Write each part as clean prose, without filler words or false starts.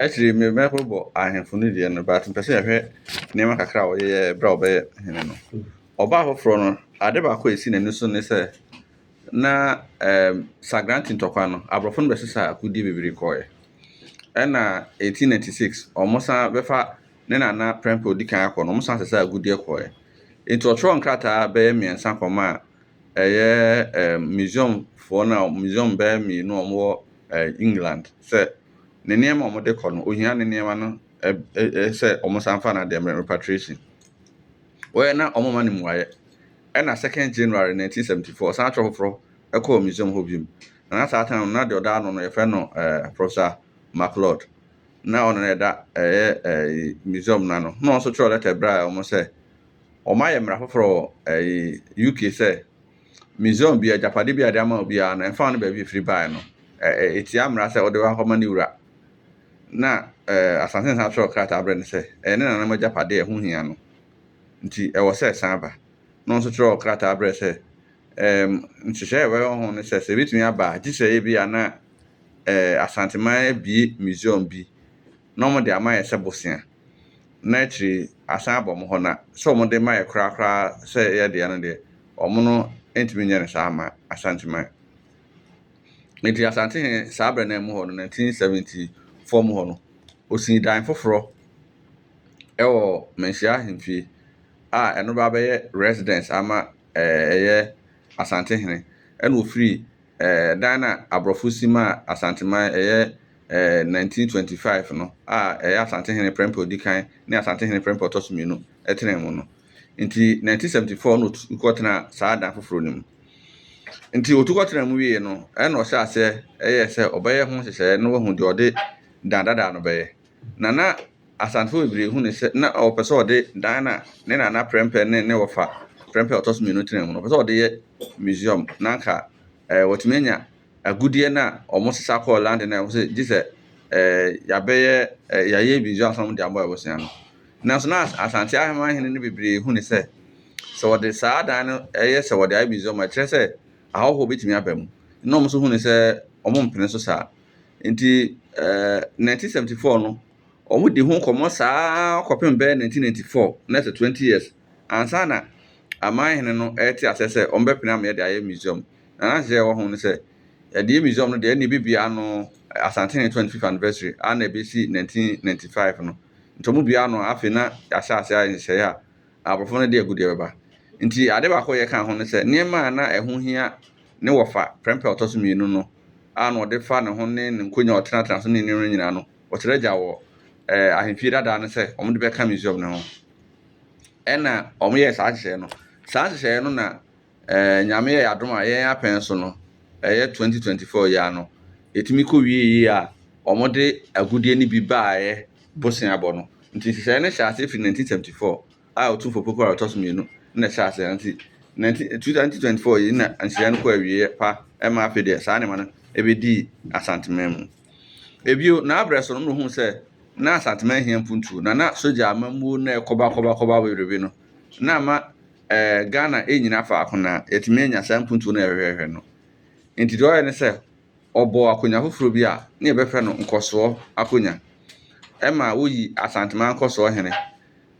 Actually, me mɛbobɔ ahemfo no deɛ no but mpɛ sɛ yɛhwɛ nneɛma kakra a wɔyɛ berɛ a ɔbɛyɛ hene no. Ɔbaa foforɔ no, ade baako a ɛsi n'ani so ne sɛ na Sagrante ntɔkwa no, aborɔfo no bɛsesa akodie bebree kɔɔeɛ. Ɛna 1896, ɔmo san bɛfa ne nana Prempeh odi kan akɔ no, ɔmo san sesa agodie kɔɔeɛ. Nti ɔtwerɛw nkrataa bɛyɛ mmiɛnsa kɔma a ɛyɛ museumfoɔ no a museum bɛyɛ mmienu a ɔmo wɔ England sɛ ne nneɛma a ɔmo de kɔ no, ohia ne nneɛma no sɛ ɔmo san fa no adeɛ repatriation. Wɔyɛ na ɔmo ma no mmuayɛ. Ɛna 2nd January 1974, san atwerɛ foforɔ ɛkɔɔ museum hɔ biom. Na saa time na deɛ ɔda ano no yɛfrɛ no Professor MacLeod. Na ɔno na ɛda ɛyɛ museum no ano. Na ɔno nso twerɛ letter berɛ a ɔmo sɛ ɔmo ayɛ mmara foforɔ wɔ UK sɛ museum bi agyapade bi a de ama obiara no ɛmfa no baabi efiri bae no ɛtia mmara sɛ ɔde wakɔma ne wura. Na Asante san twerɛ krataa berɛ no sɛ ɛyɛ ne nananom agyapade a ɛho hia no nti ɛwɔ sɛ ɛsan ba. Na ɔno nso twerɛ krataa berɛ sɛ nhyehyɛe a ɛwɔ ho no sɛ ebetumi aba a gye sɛ ebi a na Asanteman abie museum bi na ɔmo de ama yɛ sɛ bosea. Na akyire asan abɔ ɔmo hɔ na sɛ ɔmo de ma yɛ koraa sɛ ɛyɛ deɛ no deɛ ɔmo no ntumi nyɛ no saa ama Asanteman. Nti Asantehene saa berɛ na mu hɔ no 1974 mu hɔ no osii dan foforɔ ɛwɔ Manhyia Ahemfie a ɛno ba bɛyɛ residence ama ɛyɛ Asantehene. Ɛna ofiri dan na aborɔfo si ma Asanteman ɛyɛ 1925 no a ɛyɛ Asantehene Prempeh odi kan ne Asantehene Prempeh ɔtɔ so mmienu ɛtena mu no. Nti 1974 no otu kɔtena saa dan foforɔ no mu. Nti otu kɔtena mu wie no ɛna ɔhyɛ aseɛ ɛyɛ sɛ ɔbɛyɛ ho hyehyɛeɛ na wahu deɛ ɔde dan dada no bɛyɛ. Na asantefo bebree hu ne sɛ na ɔpɛ sɛ ɔde dan na ne nana Prempeh ne wɔfa Prempeh ɔtɔ so mmienu tena mu no ɔpɛ sɛ ɔde yɛ museum na nka wɔtumi anya agodie na ɔmo sesa kɔɔ land na ɛwɔ sɛ gye sɛ yɛayɛ museum asɛm de abɔ ɛbosea no. Nanso na Asante Ahemahene no bebree hu ne sɛ wɔde saa dan no ɛyɛ sɛ wɔde ayɛ museum a ɛkyerɛ sɛ ahɔhoɔ betumi aba mu. Na ɔmo nso hu ne sɛ ɔmo mpene so saa. Nti 1974 no ɔmo di ho nkɔmmɔ saa kɔpem bɛyɛ 1994 na ɛsɛ 20 years ansa na Amahene no ɛte asɛ sɛ ɔmo bɛpene ama yɛde ayɛ museum. Na n'ahyɛ ɛwɔ ho no sɛ yɛde yɛ museum no deɛ ɛna ebibia no Asantehene 25th anniversary a na ebesi 1995 no. Nti ɔmo bia no afei na yɛahyɛ ase ayɛ nhyehyɛeɛ a aborɔfo no de agodie bɛba. Nti ade baako yɛ ka ho no sɛ nneɛma a na ɛho hia ne wɔfa Prempeh ɔtɔ so mmienu no a na ɔde fa ne ho ne nkonnwa ɔtenatena so ne nneɛma nyinaa no wɔkyerɛ gya wɔ ahemfie dada no sɛ ɔmo de bɛka museum no ho. Ɛna ɔmo yɛ saa hyehyɛeɛ no. Saa hyehyɛeɛ no na nyame yɛ adom a yɛn apɛn so no ɛyɛ 2024 yi ano yɛtumi kɔ wie yi a ɔmo de agodie no bi baeɛ bosea bɔ no. Nti hyehyɛeɛ no hyɛ ase firi 1974 a Otumfo Poku a ɔtɔ so mmienu na ɛhyɛ ase. Nti 2024 yi na nhyehyɛeɛ no kɔ awieɛ pa ɛma afei deɛ saa nneɛma no ɛbɛdii Asanteman mu. Ebio n'abrɛ so no na ohun sɛ na Asanteman hia mpuntuo na sogya amammuo na ɛkɔba bebrebe no na ama Ghana ɛnyina faako na yɛtumi anya saa mpuntuo na ɛhwehwɛhwɛ no. Nti deɛ ɔyɛ ne sɛ ɔbɔ akonnwa foforɔ bi a ne yɛbɛfrɛ no nkɔsoɔ akonnwa ɛma woyi Asanteman nkɔsoɔ hene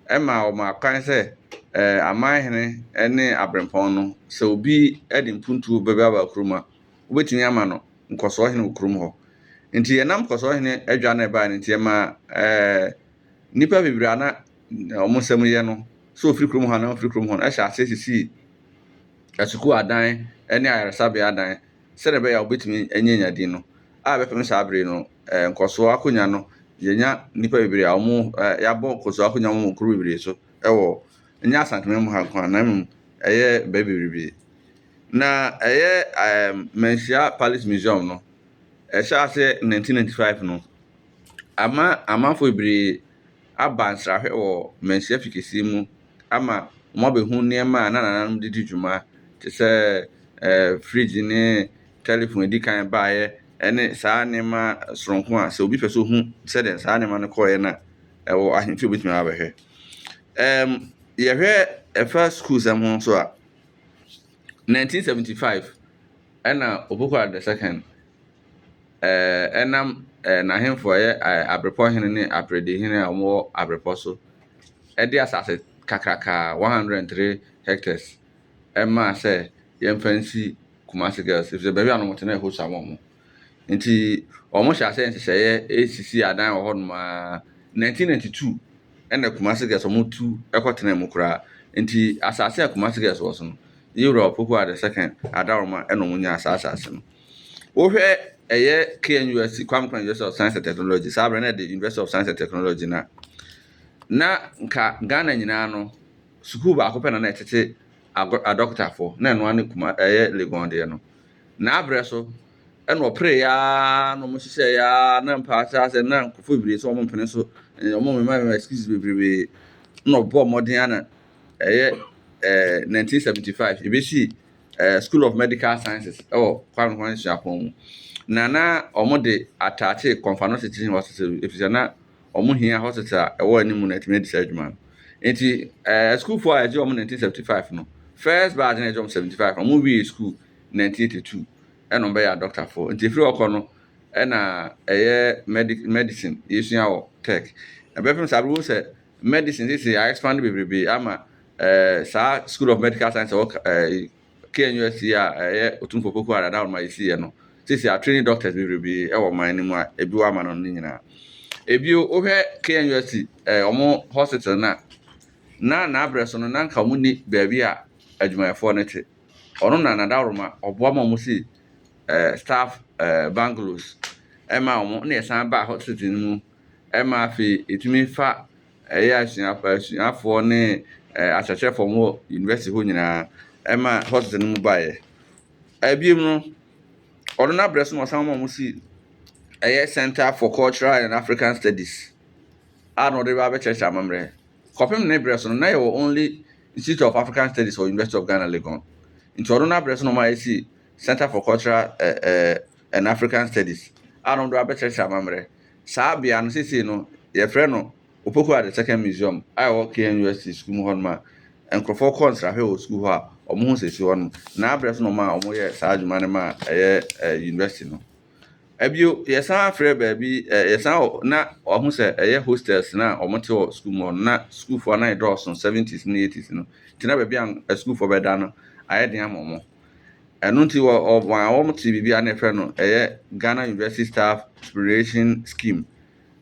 ɛma ɔmo akwan sɛ Amahene ne Abrempɔn no sɛ obi de mpuntuo bɛba kurom a wobɛtumi ama no nkɔsoɔ hene wɔ kurom hɔ. Nti yɛnam nkɔsoɔ hene adwa na ɛbaa no nti ɛma nnipa bebree a na ɔmo nsɛm yɛ no sɛ ofiri kurom hɔ na ofiri kurom hɔ no ɛhyɛ ase sisi asukuu adan ne ayaresabea adan sɛdeɛ ɛbɛyɛ a wobɛtumi anya din no a bɛpem saa bere no nkɔsoɔ akonnwa no yɛnya nnipa bebree a ɔmo yɛabɔ nkɔsoɔ akonnwa mo nkuro bebree so ɛwɔ nyɛ Asanteman mu ha nko a na mmom ɛyɛ baabi bebree. Na ɛyɛ Manhyia Palace Museum no ɛhyɛ ase 1995 no amanfo bebree aba nsrahwɛ wɔ Manhyia fi kɛseɛ mu ama ɔmo abɛhu nneɛma a na nananom de di dwuma te sɛ fridge ne telephone edi kan baeɛ ɛne saa nneɛma soronko a sɛ obi pɛ sɛ ohu sɛdeɛ saa nneɛma no kɔɔeɛ na ɛwɔ ahemfie obɛtumi abɛhwɛ. Yɛhwɛ ɛfa schools ho nso a 1975 ɛna Opoku II ɛnam n'ahemfo abrepɔ hene ne aprɛde hene a wɔwɔ abrepɔ so ɛde asase kakraka 103 hectares ɛma sɛ yɛmfa nsi Kumasi Girls ɛfisɛ baabi a no wɔte na ɛhɔ sa wɔn nti wɔn hyɛ ase nhyehyɛeɛ esisi adan wɔ hɔ nom a 1992 ɛna Kumasi Girls wɔn tu ɛkɔtena mu koraa nti asase a Kumasi Girls wɔ so no Europe Opoku the second Adaroma ɛna wɔn nya asase no wohwɛ ɛyɛ KNUST Kwame Nkrumah University of Science and Technology saa abɛn na ɛde University of Science and Technology na nka Ghana nyinaa no sukuu baako pɛ na ɛtete adɔkotafo na ɛno ane kuma ɛyɛ Legon deɛ no na abrɛ so ɛna ɔpere ya na ɔmo hyehyɛ ya na mpaasa sɛ na nkofo bebree sɛ ɔmo mpene so ɔmo mema excuses bebree na ɔbɔ ɔmɔden ana ɛyɛ 1975 ebesi School of Medical Sciences ɛwɔ Kwame Nkrumah Suapɔn mu na ɔmo de ataakye Kɔmfano Teaching Hospital efisɛ na ɔmo hia hospital a ɛwɔ anim na ɛtumi de sɛ adwuma no nti school for a ɛgye ɔmo 1975 no first batch na ɛgye ɔmo 75 ɔmo wie school 1982 ɛna ɔmo bɛyɛ doctor for nti efiri ɔkɔ no ɛna ɛyɛ medicine yɛsua wɔ tech ɛbɛfam saa abiri wo sɛ medicine sisi a expand bebrebe ama saa School of Medical Science ɛwɔ KNUST a ɛyɛ Otumfuo Opoku Adaroma yɛsi yɛ no sisi a training doctors bebrebe ɛwɔ ɔman no mu a ebi wɔ ama no ne nyinaa ebi wohwɛ KNUST ɔmo hospital na abrɛ so no na nka ɔmo ni baabi a adwumayɛfoɔ no te ɔno na Adaroma ɔboa ma ɔmo si staff bungalows ɛma ɔmo na yɛsan ba hospital no mu ɛma afei etumi fa ɛyɛ asuafoɔ ne akyerɛkyerɛfoɔ mo university hɔ nyinaa ɛma hospital no mu baeɛ ebiem no ɔno na abrɛ so na ɔsan ma ɔmo si ɛyɛ Center for Cultural and African Studies a na ɔde ba abɛkyerɛkyerɛ amammerɛ kɔpem ne brɛ so no na yɛwɔ only Institute of African Studies for University of Ghana Legon nti ɔno na abrɛ so na ɔmo ayɛ si Center for Cultural and African Studies a na ɔde abɛkyerɛkyerɛ amammerɛ saa bea no sisi no yɛfrɛ no Opoku the Second Museum a ɛwɔ KNUST school mu hɔ nom a nkurɔfoɔ kɔ nsrahwɛ wɔ school hɔ a ɔmo ho sisi hɔ nom na abrɛ so na ɔmo yɛ saa adwuma no ma ɛyɛ university no ebio yɛsan afrɛ baabi yɛsan na ɔmo sɛ ɛyɛ hostels na ɔmo te wɔ school mu hɔ na schoolfoɔ na ɛdɔɔso 70s ne 80s no nti na baabi a schoolfoɔ bɛda no ayɛ den ama ɔmo ɛno nti wɔn te biribi a na ɛfrɛ no ɛyɛ Ghana University Staff Inspiration Scheme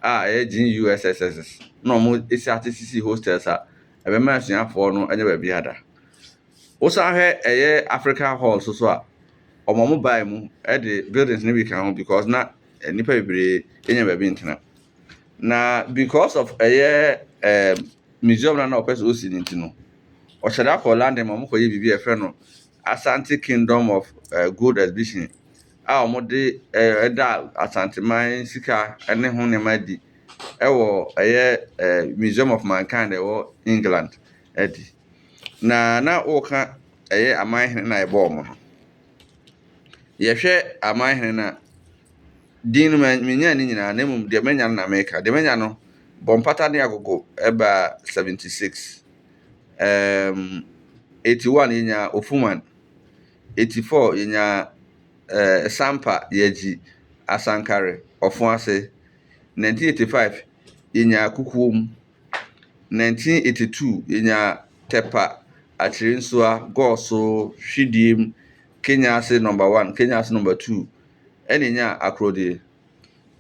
a ɛyɛ GUSSS na ɔmo esi ate sisi hostels a ɛbɛma asuafoɔ no ɛnyɛ baabi ada wosan hwɛ ɛyɛ Africa Hall so a ɔmo baa mu ɛde buildings no bi ka ho because na nipa bebree ɛnya baabi ntena na because of ɛyɛ museum na ɔpɛ sɛ osi ne nti no ɔhyɛda akɔ London ma ɔmo kɔyɛ biribi ɛfrɛ no Asante Kingdom of Gold Exhibition a ɔmo de ɛda Asanteman sika ɛne ho nneɛma di ɛwɔ ɛyɛ Museum of Mankind ɛwɔ England ɛdi na ɔka ɛyɛ amanhene na ɛbɔ ɔmo no yɛhwɛ amanhene na din no menya ne nyinaa na mmom deɛ menya no na meka deɛ menya no bɔmpata ne agogo ɛba 76 81 yɛnya Ofuman 84 yɛnya Sampa yɛgyi Asankare Ɔfoase 1985 yɛnya Kukuom 1982 yɛnya Tepa Akyerensua Gɔɔso Hwidiem Kenya ase number 1 Kenya ase number 2 ɛne nya Akrode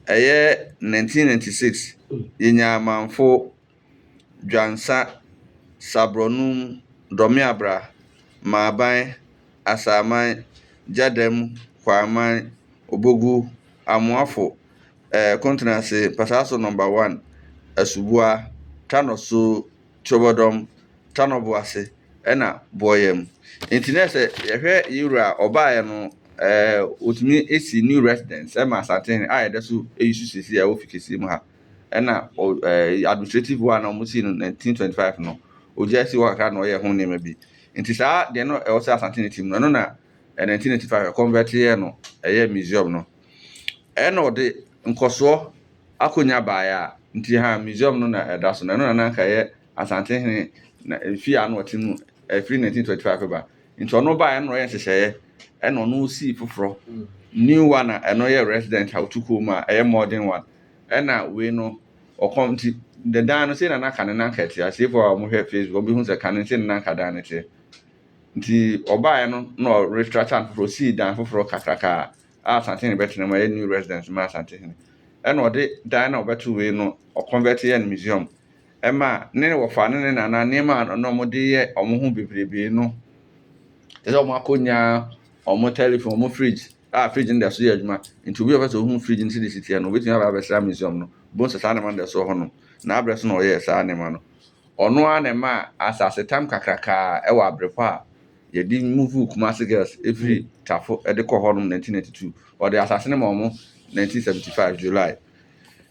ɛyɛ 1996 yɛnya Manfo Dwansa Sabronum Domiabra Maaban Asaman Jadem Kwaman Obogu Amoafo Kontinase Pasaso number 1 Asubua Tanoso Chobodom Tanoboase ɛna Boyem nti na sɛ yɛhwɛ yura ɔbaeɛ no otumi esi new residence ɛma Asante a yɛde so eyisu sisi a ofi kesi mu ha ɛna administrative one na ɔmo si no 1925 no ogya si wɔ kakra na ɔyɛ ho nneɛma bi nti saa deɛ no ɛwɔ sɛ Asante team no ɛno na 1995 convert yɛ no ɛyɛ museum no ɛna ɔde nkɔsoɔ akɔnya baeɛ a nti ha museum no na ɛda so na ɛno na nanka yɛ Asante na fi a no ɔte mu free 1925 ba nti ɔno baeɛ no ɔyɛ nhyehyɛeɛ ɛna ɔno si foforɔ new one a ɛno yɛ resident a otu kurom a ɛyɛ modern one ɛna wei no ɔkɔm nti the dan no sei na naka ne nanka ɛte asiefoɔ a wɔhwɛ Facebook obi hu sɛ kane sei ne nanka dan no teɛ nti ɔbaeɛ no na ɔrestructure foforɔ sii dan foforɔ kakraka a asante ne bɛtena mu ɛyɛ new residence ma asante hene ɛna ɔde dan na ɔbɛto wei no ɔconvert yɛ no museum ɛma ne wɔfa ne nana nneɛma a na ɔmode yɛ ɔmo ho bebrebe no te sɛ ɔmo akonnwa ɔmo telephone ɔmo fridge a fridge no da so yɛ adwuma nti obi a ɔpɛ sɛ ɔhu fridge no si de si teɛ no obɛtumi aba abɛsra museum no bon sɛ saa nneɛma no da so hɔ no na abrɛ so na ɔyɛɛ saa nneɛma no ɔno ara na ɛma asase tam kakraka ɛwɔ abrɛpɔ a yɛde move Kumasi girls ɛfiri Tafo ɛde kɔ hɔ nom 1992 ɔde asase no ma ɔmo 1975 July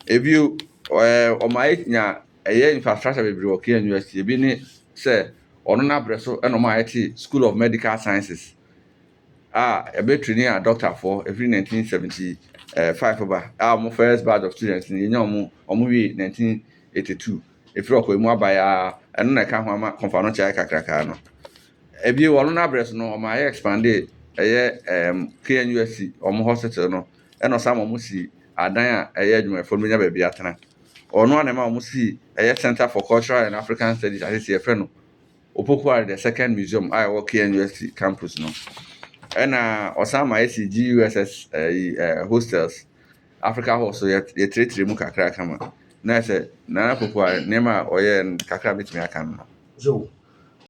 ebio ɔmo ayɛnya ɛyɛ infrastructure bebree wɔ Kenya University ebi ne sɛ ɔno n'abrɛ so ɛna ɔmo ayɛte School of Medical Sciences a ɛbɛtraining a doctor for every 1975 ba a ɔmo first batch of students ni yɛnya ɔmo wie 1982 efiri ɔkɔ emu abaeɛ a ɛno na ɛka ho ama kɔmfa no kyerɛ kakraka no ebi ɔno n'abrɛ so no ɔmo ayɛ expande ɛyɛ Kenya University ɔmo hospital no ɛna ɔsan ɔmo si adan a ɛyɛ adwumayɛfoɔ no bɛnya baabi atena ɔno ana ma ɔmo si ɛyɛ Center for Cultural and African Studies asesi ɛfrɛ no Opoku the second museum a ɛwɔ Kenya University campus no ɛna ɔsan ma yɛsi GUSS hostels Africa Hall so yɛtrɛtrɛ mu kakra kama na sɛ Nana Opoku nneɛma a ɔyɛ kakra bɛtumi aka no so